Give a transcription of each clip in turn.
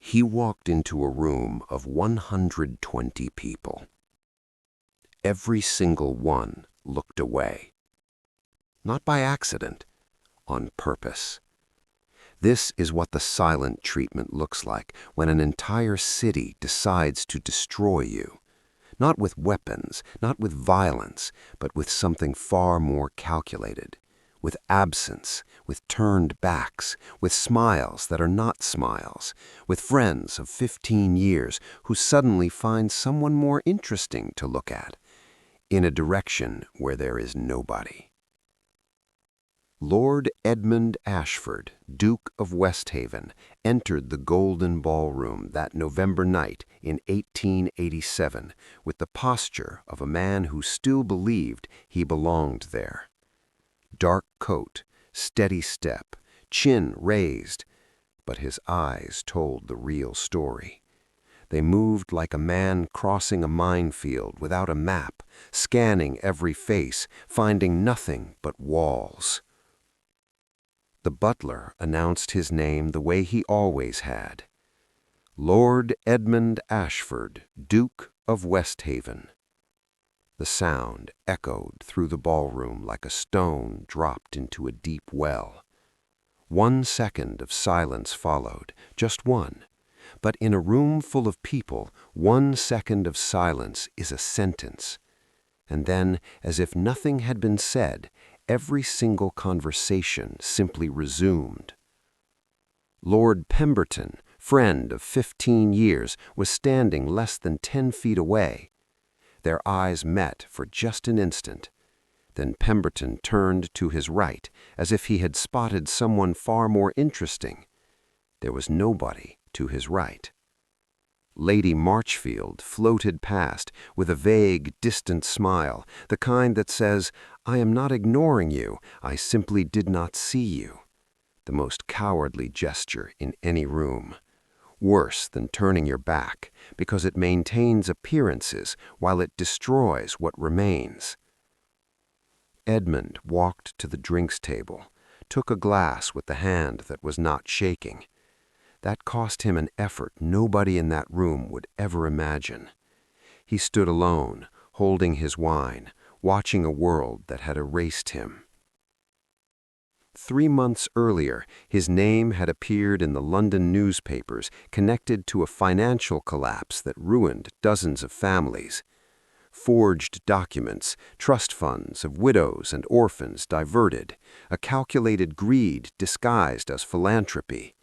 He walked into a room of 120 people. Every single one looked away. Not by accident, on purpose. This is what the silent treatment looks like when an entire city decides to destroy you. Not with weapons, not with violence, but with something far more calculated. With absence, with turned backs, with smiles that are not smiles, with friends of 15 years who suddenly find someone more interesting to look at, in a direction where there is nobody. Lord Edmund Ashford, Duke of Westhaven, entered the Golden Ballroom that November night in 1887 with the posture of a man who still believed he belonged there. Dark coat, steady step, chin raised, but his eyes told the real story. They moved like a man crossing a minefield without a map, scanning every face, finding nothing but walls. The butler announced his name the way he always had. Lord Edmund Ashford, Duke of Westhaven. The sound echoed through the ballroom like a stone dropped into a deep well. 1 second of silence followed, just one. But in a room full of people, 1 second of silence is a sentence. And then, as if nothing had been said, every single conversation simply resumed. Lord Pemberton, friend of 15 years, was standing less than 10 feet away. Their eyes met for just an instant. Then Pemberton turned to his right, as if he had spotted someone far more interesting. There was nobody to his right. Lady Marchfield floated past with a vague, distant smile, the kind that says, "I am not ignoring you, I simply did not see you." The most cowardly gesture in any room. Worse than turning your back, because it maintains appearances while it destroys what remains. Edmund walked to the drinks table, took a glass with the hand that was not shaking. That cost him an effort nobody in that room would ever imagine. He stood alone, holding his wine, watching a world that had erased him. 3 months earlier, his name had appeared in the London newspapers connected to a financial collapse that ruined dozens of families. Forged documents, trust funds of widows and orphans diverted, a calculated greed disguised as philanthropy.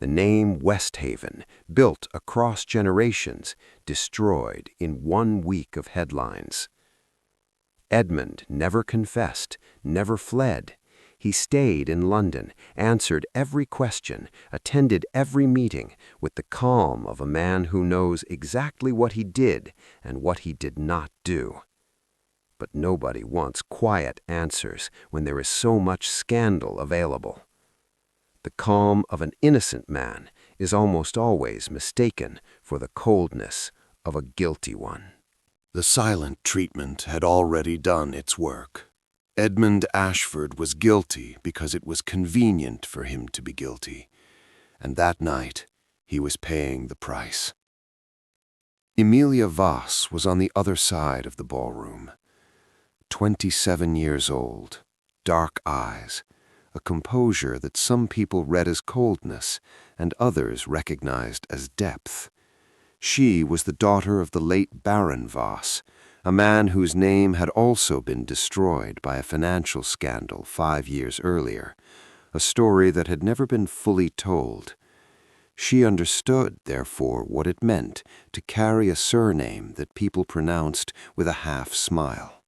The name Westhaven, built across generations, destroyed in 1 week of headlines. Edmund never confessed, never fled. He stayed in London, answered every question, attended every meeting with the calm of a man who knows exactly what he did and what he did not do. But nobody wants quiet answers when there is so much scandal available. The calm of an innocent man is almost always mistaken for the coldness of a guilty one. The silent treatment had already done its work. Edmund Ashford was guilty because it was convenient for him to be guilty, and that night he was paying the price. Emilia Voss was on the other side of the ballroom. 27 years old, dark eyes, a composure that some people read as coldness and others recognized as depth. She was the daughter of the late Baron Voss, a man whose name had also been destroyed by a financial scandal 5 years earlier, a story that had never been fully told. She understood, therefore, what it meant to carry a surname that people pronounced with a half-smile.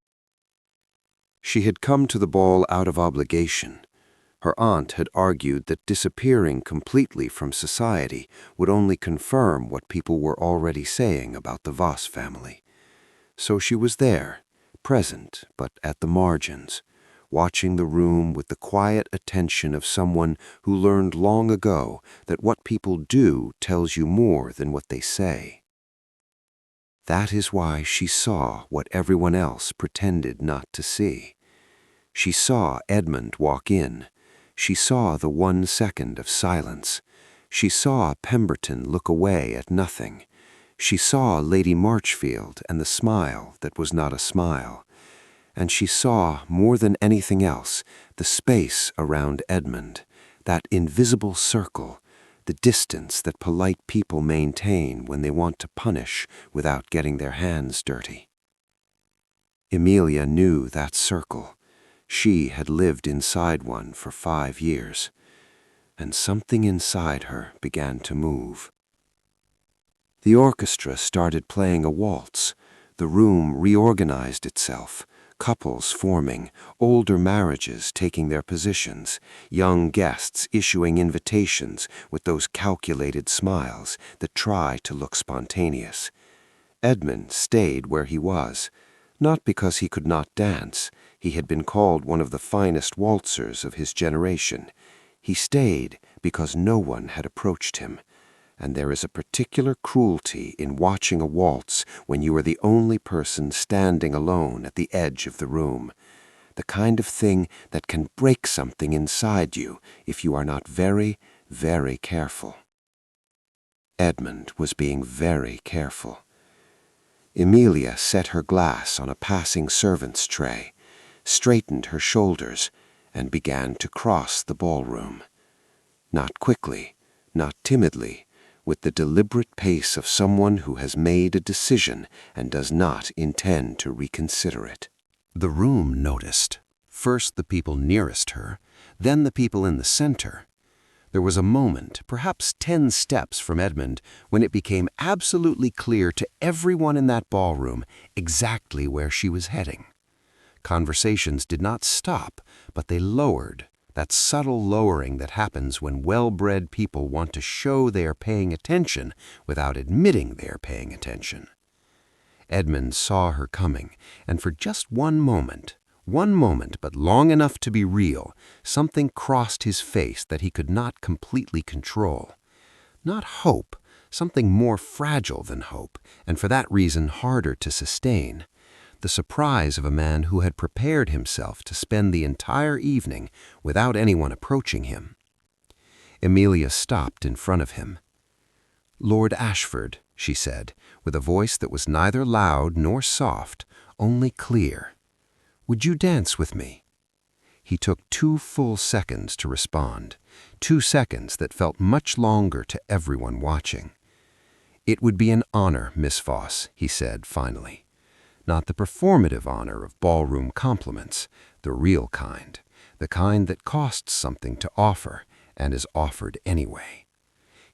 She had come to the ball out of obligation. Her aunt had argued that disappearing completely from society would only confirm what people were already saying about the Voss family. So she was there, present but at the margins, watching the room with the quiet attention of someone who learned long ago that what people do tells you more than what they say. That is why she saw what everyone else pretended not to see. She saw Edmund walk in. She saw the 1 second of silence. She saw Pemberton look away at nothing. She saw Lady Marchfield and the smile that was not a smile. And she saw, more than anything else, the space around Edmund, that invisible circle, the distance that polite people maintain when they want to punish without getting their hands dirty. Emilia knew that circle. She had lived inside one for 5 years, and something inside her began to move. The orchestra started playing a waltz. The room reorganized itself. Couples forming, older marriages taking their positions, young guests issuing invitations with those calculated smiles that try to look spontaneous. Edmund stayed where he was, not because he could not dance. He had been called one of the finest waltzers of his generation. He stayed because no one had approached him. And there is a particular cruelty in watching a waltz when you are the only person standing alone at the edge of the room, the kind of thing that can break something inside you if you are not very, very careful. Edmund was being very careful. Emilia set her glass on a passing servant's tray, straightened her shoulders, and began to cross the ballroom. Not quickly, not timidly, with the deliberate pace of someone who has made a decision and does not intend to reconsider it. The room noticed. First the people nearest her, then the people in the center. There was a moment, perhaps 10 steps from Edmund, when it became absolutely clear to everyone in that ballroom exactly where she was heading. Conversations did not stop, but they lowered. That subtle lowering that happens when well-bred people want to show they are paying attention without admitting they are paying attention. Edmund saw her coming, and for just one moment, but long enough to be real, something crossed his face that he could not completely control. Not hope, something more fragile than hope, and for that reason harder to sustain. The surprise of a man who had prepared himself to spend the entire evening without anyone approaching him. Emilia stopped in front of him. "Lord Ashford," she said, with a voice that was neither loud nor soft, only clear. "Would you dance with me?" He took 2 full seconds to respond, 2 seconds that felt much longer to everyone watching. "It would be an honor, Miss Voss," he said finally. Not the performative honor of ballroom compliments, the real kind, the kind that costs something to offer and is offered anyway.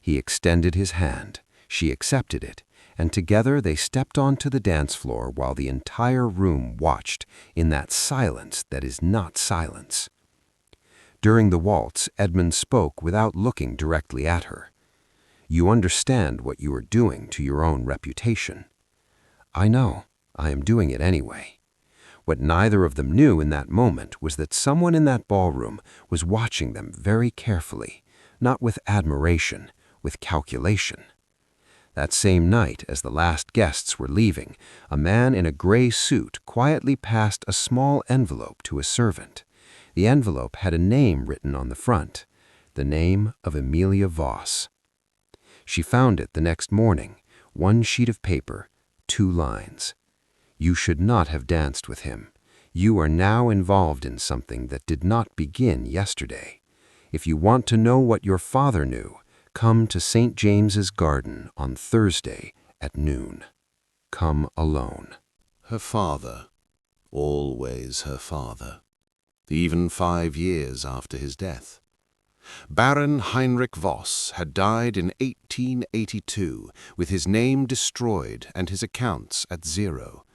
He extended his hand, she accepted it, and together they stepped onto the dance floor while the entire room watched in that silence that is not silence. During the waltz, Edmund spoke without looking directly at her. "You understand what you are doing to your own reputation." "I know. I am doing it anyway." What neither of them knew in that moment was that someone in that ballroom was watching them very carefully, not with admiration, with calculation. That same night, as the last guests were leaving, a man in a gray suit quietly passed a small envelope to a servant. The envelope had a name written on the front, the name of Emilia Voss. She found it the next morning, 1 sheet of paper, 2 lines. "You should not have danced with him. You are now involved in something that did not begin yesterday. If you want to know what your father knew, come to St. James's Garden on Thursday at noon. Come alone." Her father, always her father, even 5 years after his death. Baron Heinrich Voss had died in 1882, with his name destroyed and his accounts at 0.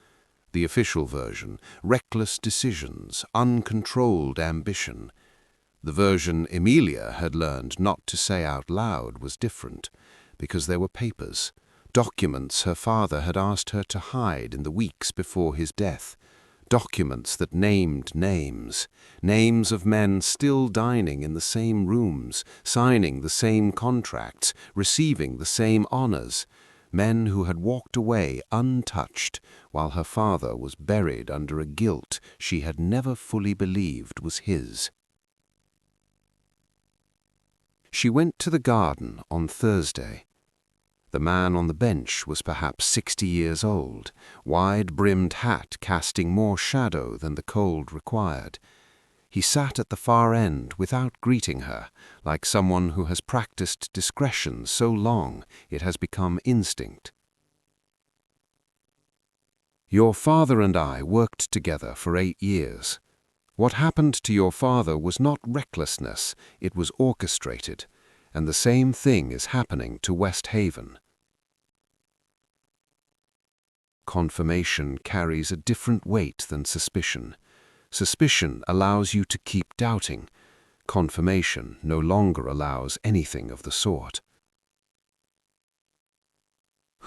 The official version, reckless decisions, uncontrolled ambition. The version Emilia had learned not to say out loud was different, because there were papers, documents her father had asked her to hide in the weeks before his death, documents that named names, names of men still dining in the same rooms, signing the same contracts, receiving the same honors, men who had walked away untouched while her father was buried under a guilt she had never fully believed was his. She went to the garden on Thursday. The man on the bench was perhaps 60 years old, wide-brimmed hat casting more shadow than the cold required. He sat at the far end without greeting her, like someone who has practiced discretion so long it has become instinct. "Your father and I worked together for 8 years. What happened to your father was not recklessness, it was orchestrated, and the same thing is happening to West Haven." Confirmation carries a different weight than suspicion. Suspicion allows you to keep doubting. Confirmation no longer allows anything of the sort.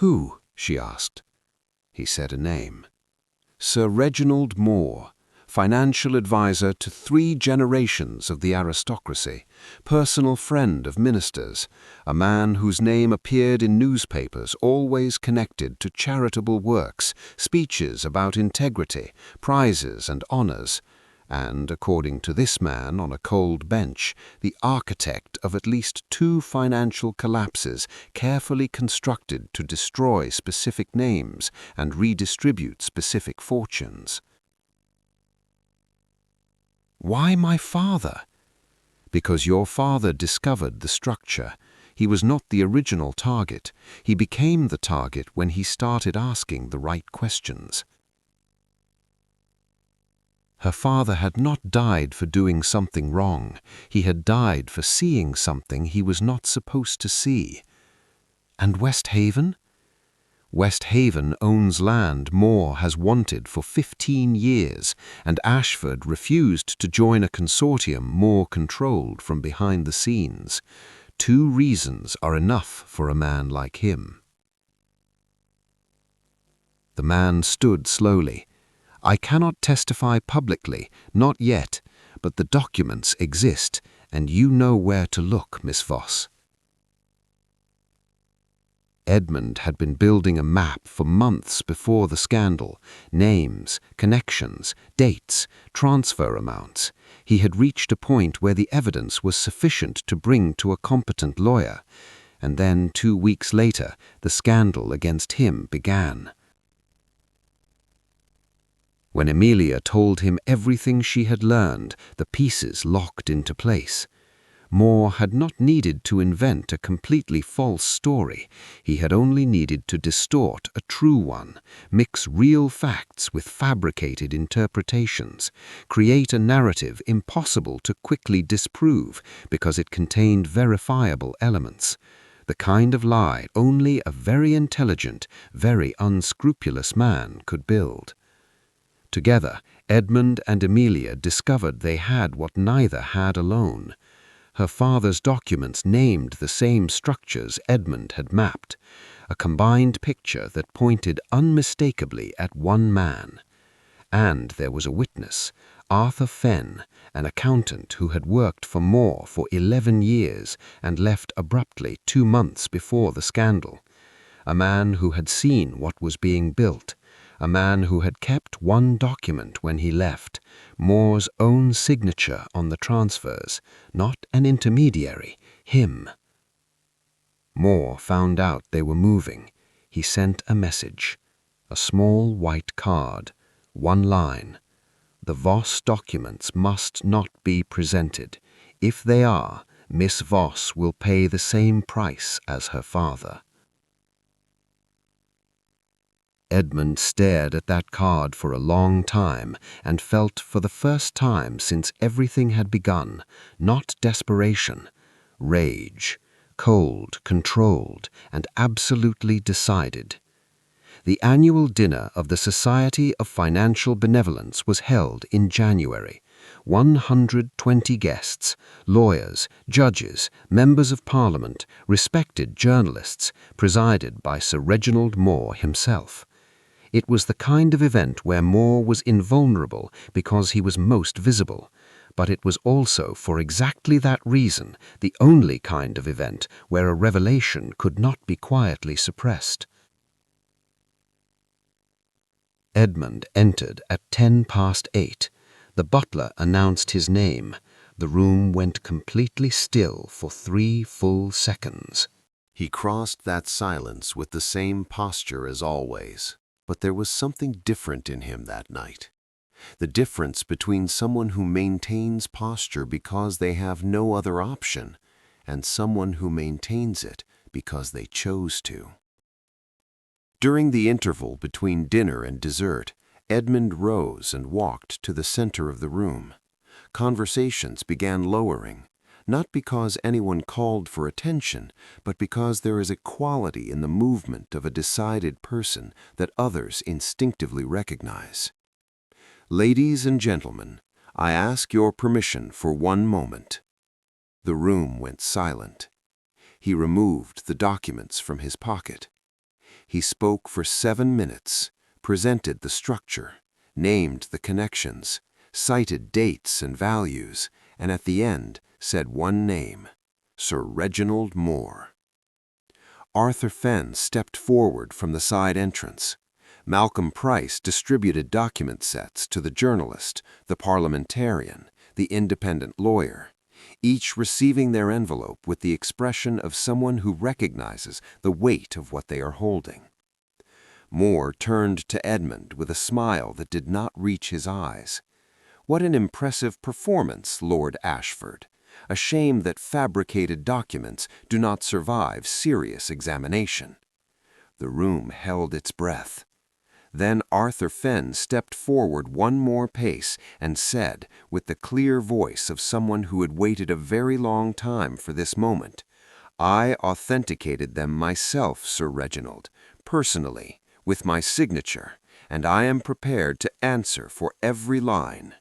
"Who?" she asked. He said a name. Sir Reginald Moore, financial advisor to 3 generations of the aristocracy, personal friend of ministers, a man whose name appeared in newspapers always connected to charitable works, speeches about integrity, prizes and honors, and, according to this man on a cold bench, the architect of at least 2 financial collapses carefully constructed to destroy specific names and redistribute specific fortunes. "Why my father?" "Because your father discovered the structure. He was not the original target. He became the target when he started asking the right questions." Her father had not died for doing something wrong. He had died for seeing something he was not supposed to see. And West Haven? West Haven owns land Moore has wanted for 15 years, and Ashford refused to join a consortium Moore controlled from behind the scenes. 2 reasons are enough for a man like him. The man stood slowly. "I cannot testify publicly, not yet, but the documents exist, and you know where to look, Miss Voss." Edmund had been building a map for months before the scandal. Names, connections, dates, transfer amounts. He had reached a point where the evidence was sufficient to bring to a competent lawyer. And then 2 weeks later, the scandal against him began. When Emilia told him everything she had learned, the pieces locked into place. Moore had not needed to invent a completely false story. He had only needed to distort a true one, mix real facts with fabricated interpretations, create a narrative impossible to quickly disprove because it contained verifiable elements. The kind of lie only a very intelligent, very unscrupulous man could build. Together, Edmund and Emilia discovered they had what neither had alone. Her father's documents named the same structures Edmund had mapped, a combined picture that pointed unmistakably at one man. And there was a witness, Arthur Fenn, an accountant who had worked for Moore for 11 years and left abruptly 2 months before the scandal. A man who had seen what was being built, a man who had kept one document when he left, Moore's own signature on the transfers, not an intermediary, him. Moore found out they were moving. He sent a message, a small white card, 1 line. "The Voss documents must not be presented. If they are, Miss Voss will pay the same price as her father." Edmund stared at that card for a long time and felt for the first time since everything had begun, not desperation, rage, cold, controlled, and absolutely decided. The annual dinner of the Society of Financial Benevolence was held in January. 120 guests, lawyers, judges, members of Parliament, respected journalists, presided by Sir Reginald Moore himself. It was the kind of event where Moore was invulnerable because he was most visible, but it was also for exactly that reason the only kind of event where a revelation could not be quietly suppressed. Edmund entered at 8:10. The butler announced his name, The room went completely still for 3 full seconds. He crossed that silence with the same posture as always, but there was something different in him that night. The difference between someone who maintains posture because they have no other option and someone who maintains it because they chose to. During the interval between dinner and dessert, Edmund rose and walked to the center of the room. Conversations began lowering, not because anyone called for attention, but because there is a quality in the movement of a decided person that others instinctively recognize. "Ladies and gentlemen, I ask your permission for one moment." The room went silent. He removed the documents from his pocket. He spoke for 7 minutes, presented the structure, named the connections, cited dates and values, and at the end said one name: Sir Reginald Moore. Arthur Fenn stepped forward from the side entrance. Malcolm Price distributed document sets to the journalist, the parliamentarian, the independent lawyer, each receiving their envelope with the expression of someone who recognizes the weight of what they are holding. Moore turned to Edmund with a smile that did not reach his eyes. "What an impressive performance, Lord Ashford. A shame that fabricated documents do not survive serious examination." The room held its breath. Then Arthur Fenn stepped forward one more pace and said, with the clear voice of someone who had waited a very long time for this moment, "I authenticated them myself, Sir Reginald, personally, with my signature, and I am prepared to answer for every line."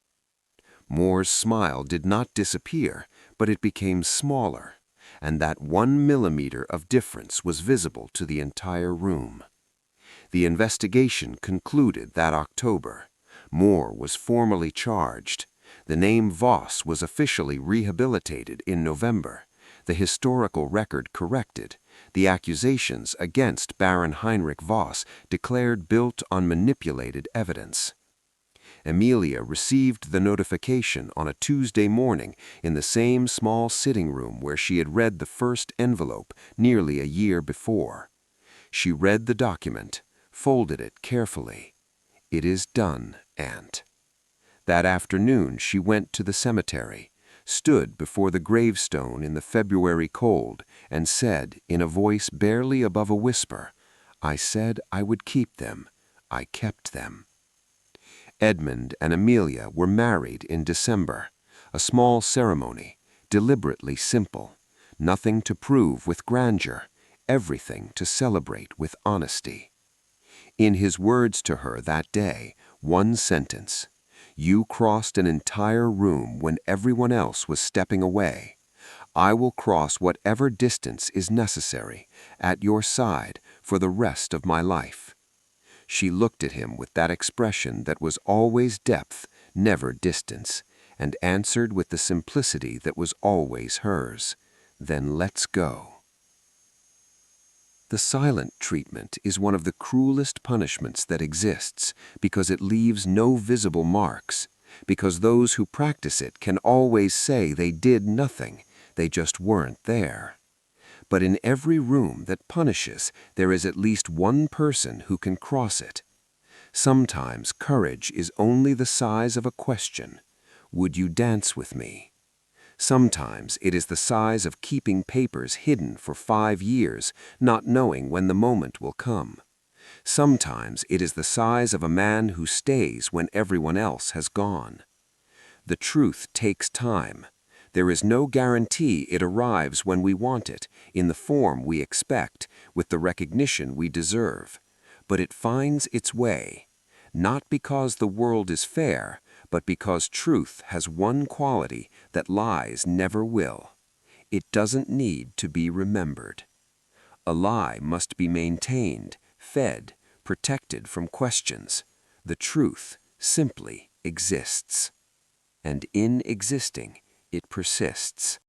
Moore's smile did not disappear, but it became smaller, and that 1 millimeter of difference was visible to the entire room. The investigation concluded that October. Moore was formally charged. The name Voss was officially rehabilitated in November, the historical record corrected, the accusations against Baron Heinrich Voss declared built on manipulated evidence. Emilia received the notification on a Tuesday morning in the same small sitting room where she had read the first envelope nearly a year before. She read the document, folded it carefully. "It is done, Aunt." That afternoon she went to the cemetery, stood before the gravestone in the February cold, and said, in a voice barely above a whisper, "I said I would keep them. I kept them." Edmund and Emilia were married in December, a small ceremony, deliberately simple, nothing to prove with grandeur, everything to celebrate with honesty. In his words to her that day, one sentence: "You crossed an entire room when everyone else was stepping away. I will cross whatever distance is necessary, at your side, for the rest of my life." She looked at him with that expression that was always depth, never distance, and answered with the simplicity that was always hers: "Then let's go." The silent treatment is one of the cruelest punishments that exists because it leaves no visible marks, because those who practice it can always say they did nothing, they just weren't there. But in every room that punishes, there is at least one person who can cross it. Sometimes courage is only the size of a question: "Would you dance with me?" Sometimes it is the size of keeping papers hidden for 5 years, not knowing when the moment will come. Sometimes it is the size of a man who stays when everyone else has gone. The truth takes time. There is no guarantee it arrives when we want it, in the form we expect, with the recognition we deserve. But it finds its way, not because the world is fair, but because truth has one quality that lies never will. It doesn't need to be remembered. A lie must be maintained, fed, protected from questions. The truth simply exists. And in existing, it persists.